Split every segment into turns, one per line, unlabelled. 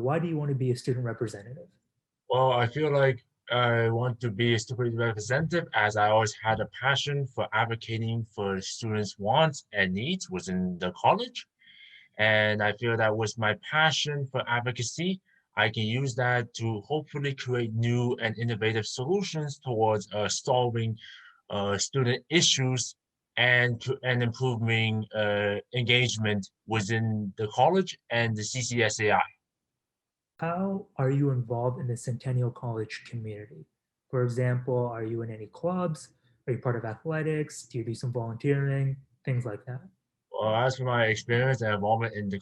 Why do you want to be a student representative?
Well, I feel like I want to be a student representative as I always had a passion for advocating for students' wants and needs within the college. And I feel that with my passion for advocacy, I can use that to hopefully create new and innovative solutions towards solving student issues and improving engagement within the college and the CCSAI.
How are you involved in the Centennial College community? For example, are you in any clubs? Are you part of athletics? Do you do some volunteering? Things like that.
Well, as for my experience and involvement in the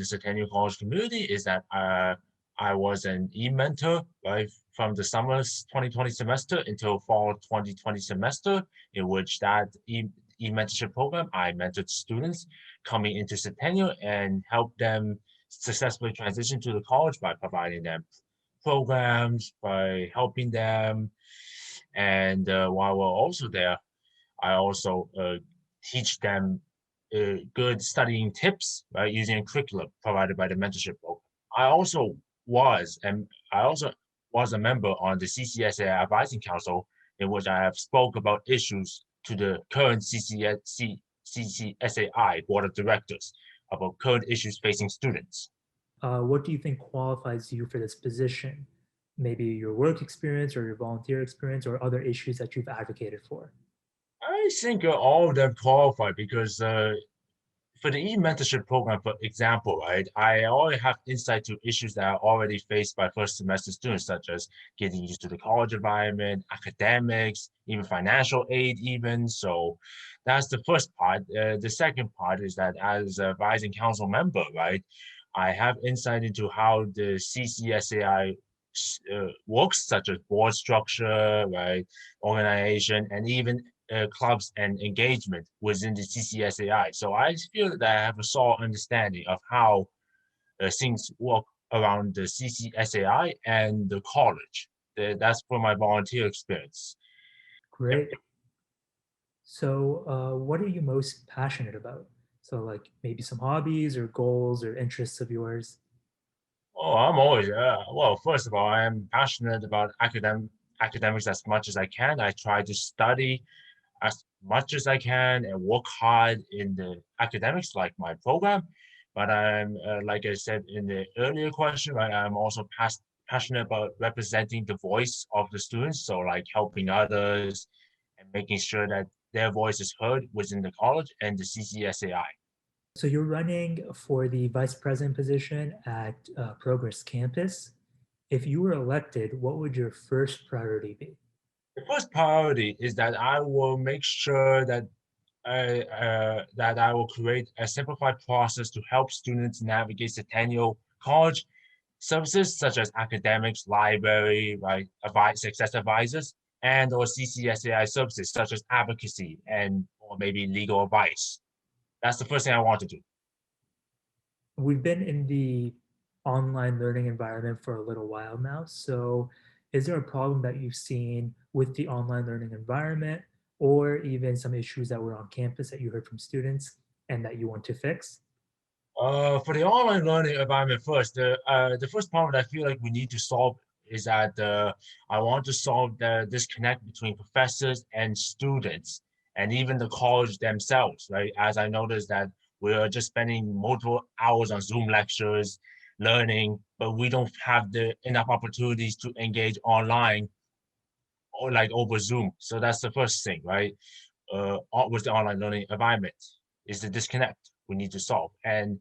Centennial College community is that I was an e-mentor right from the summer 2020 semester until fall 2020 semester, in which that e-mentorship program I mentored students coming into Centennial and helped them successfully transition to the college by providing them programs, by helping them, and while we're also there, I also teach them good studying tips, right, using a curriculum provided by the mentorship program. I also was, and I also was a member on the CCSI Advising Council, in which I have spoke about issues to the current CCSAI Board of Directors about current issues facing students.
What do you think qualifies you for this position? Maybe your work experience or your volunteer experience or other issues that you've advocated for.
I think all of them qualify because for the e-mentorship program, for example, right, I already have insight to issues that are already faced by first semester students, such as getting used to the college environment, academics, even financial aid, even. So that's the first part. The second part is that as a advising council member, right, I have insight into how the CCSAI works, such as board structure, right, organization, and even clubs and engagement within the CCSAI. So I feel that I have a solid understanding of how things work around the CCSAI and the college. That's for my volunteer experience.
Great. So, what are you most passionate about? So, like maybe some hobbies or goals or interests of yours.
Oh, I'm always well. First of all, I am passionate about academics as much as I can. I try to study as much as I can and work hard in the academics, like my program. But I'm, like I said in the earlier question, right, I'm also passionate about representing the voice of the students. So like helping others and making sure that their voice is heard within the college and the CCSAI.
So, you're running for the vice president position at Progress Campus. If you were elected, what would your first priority be?
The first priority is that I will make sure that I will create a simplified process to help students navigate Centennial College services such as academics, library, right, success advisors, and or CCSAI services such as advocacy and or maybe legal advice. That's the first thing I want to do.
We've been in the online learning environment for a little while now. So, is there a problem that you've seen with the online learning environment, or even some issues that were on campus that you heard from students and that you want to fix?
For the online learning environment first, the first problem that I feel like we need to solve is that I want to solve the disconnect between professors and students, and even the college themselves, right? As I noticed that we are just spending multiple hours on Zoom lectures, learning, but we don't have the enough opportunities to engage online or like over Zoom. So that's the first thing, right? With the online learning environment is the disconnect we need to solve. And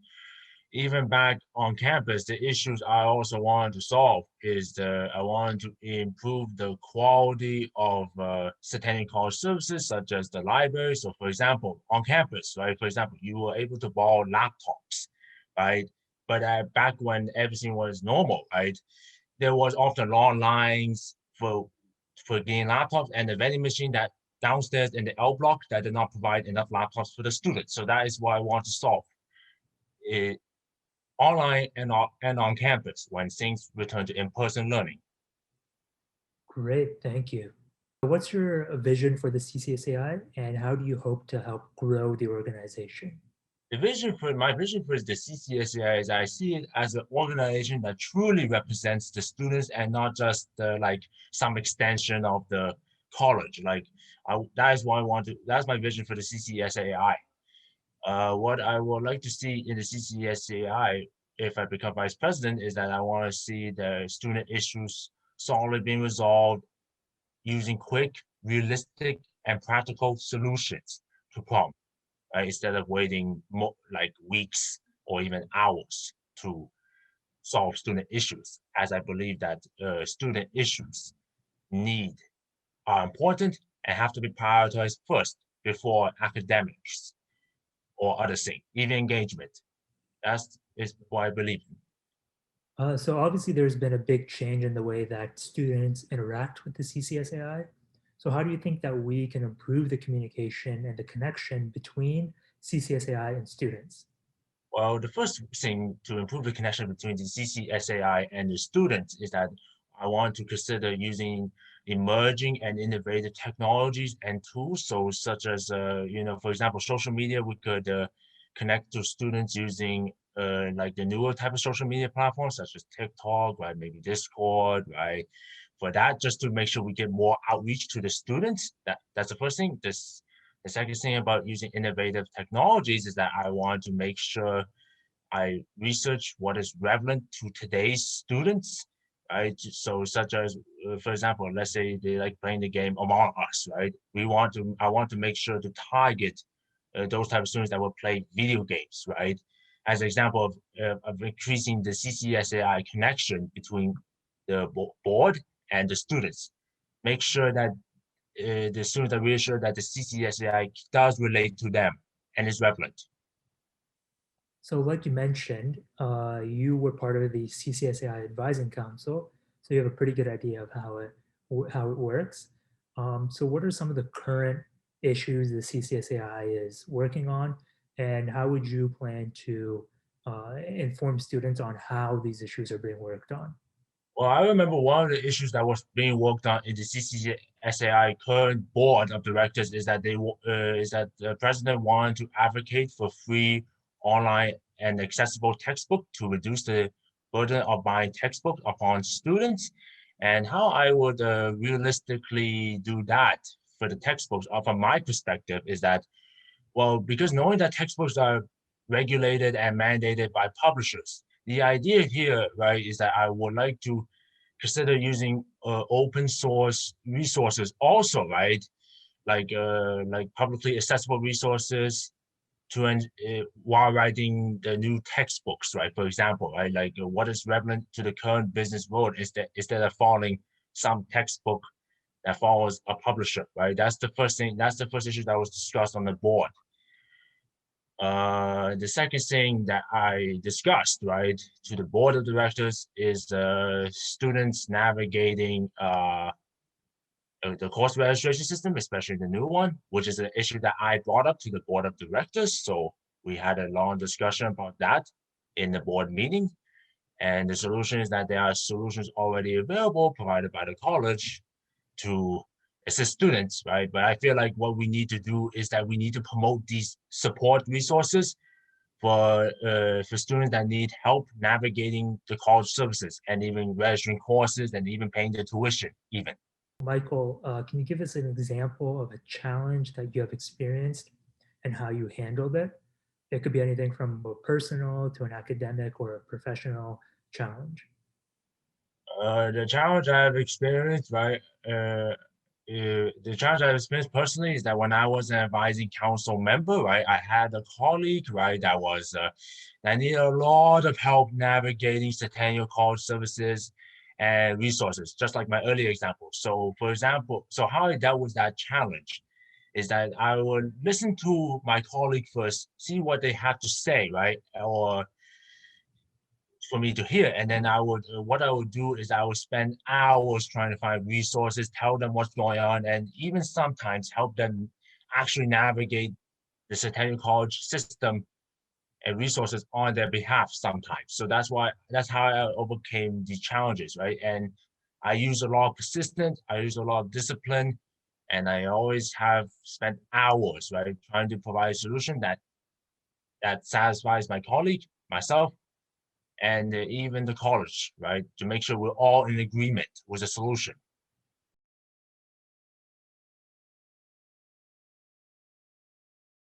even back on campus, the issues I also wanted to solve is I wanted to improve the quality of Centennial College services, such as the library. So, for example, on campus, right? For example, you were able to borrow laptops, right? But back when everything was normal, right? There was often long lines for getting laptops and the vending machine that downstairs in the L block that did not provide enough laptops for the students. So that is what I want to solve. It, online and on campus when things return to in-person learning.
Great, thank you. What's your vision for the CCSAI and how do you hope to help grow the organization?
My vision for the CCSI is I see it as an organization that truly represents the students and not just like some extension of the college. That is what I want to. That's my vision for the CCSAI. What I would like to see in the CCSAI, if I become vice president, is that I want to see the student issues solidly being resolved using quick, realistic, and practical solutions to problems, right? Instead of waiting like weeks or even hours to solve student issues, as I believe that student issues need are important and have to be prioritized first before academics or other things, even engagement. That's is what I believe.
So obviously there's been a big change in the way that students interact with the CCSAI. So how do you think that we can improve the communication and the connection between CCSAI and students?
Well, the first thing to improve the connection between the CCSAI and the students is that I want to consider using emerging and innovative technologies and tools. So, such as, for example, social media, we could connect to students using like the newer type of social media platforms, such as TikTok, right? Maybe Discord, right? For that, just to make sure we get more outreach to the students. That's the first thing. The second thing about using innovative technologies is that I want to make sure I research what is relevant to today's students, right? So, such as, for example, let's say they like playing the game Among Us, right? I want to make sure to target those type of students that will play video games, right? As an example of increasing the CCSAI connection between the board and the students. Make sure that the students are reassured that the CCSAI does relate to them and is relevant.
So like you mentioned, you were part of the CCSAI Advising Council, so you have a pretty good idea of how it works. So what are some of the current issues the CCSAI is working on, and how would you plan to inform students on how these issues are being worked on?
Well, I remember one of the issues that was being worked on in the CCSAI current board of directors is that the president wanted to advocate for free online and accessible textbook to reduce the burden of buying textbook upon students. And how I would realistically do that for the textbooks, from my perspective, is that well, because knowing that textbooks are regulated and mandated by publishers, the idea here, right, is that I would like to consider using open source resources also, right? Like publicly accessible resources to while writing the new textbooks, right? For example, right, like what is relevant to the current business world instead of following some textbook that follows a publisher, right? That's the first thing. That's the first issue that was discussed on the board. The second thing that I discussed, right, to the board of directors is students navigating the course registration system, especially the new one, which is an issue that I brought up to the board of directors. So we had a long discussion about that in the board meeting. And the solution is that there are solutions already available provided by the college to assist students, right? But I feel like what we need to do is that we need to promote these support resources for students that need help navigating the college services and even registering courses and even paying the tuition even.
Michael, can you give us an example of a challenge that you have experienced and how you handled it? It could be anything from a personal to an academic or a professional challenge.
The challenge I've experienced, right? The challenge I've experienced personally is that when I was an advising council member, right, I had a colleague, right, that needed a lot of help navigating Centennial College services and resources, just like my earlier example. So, for example, so how I dealt with that challenge is that I would listen to my colleague first, see what they have to say, right, or for me to hear. And then what I would do is I would spend hours trying to find resources, tell them what's going on, and even sometimes help them actually navigate the Centennial College system and resources on their behalf sometimes. So that's how I overcame these challenges, right? And I use a lot of persistence, I use a lot of discipline, and I always have spent hours, right, trying to provide a solution that that satisfies my colleague, myself, and even the college, right? To make sure we're all in agreement with a solution.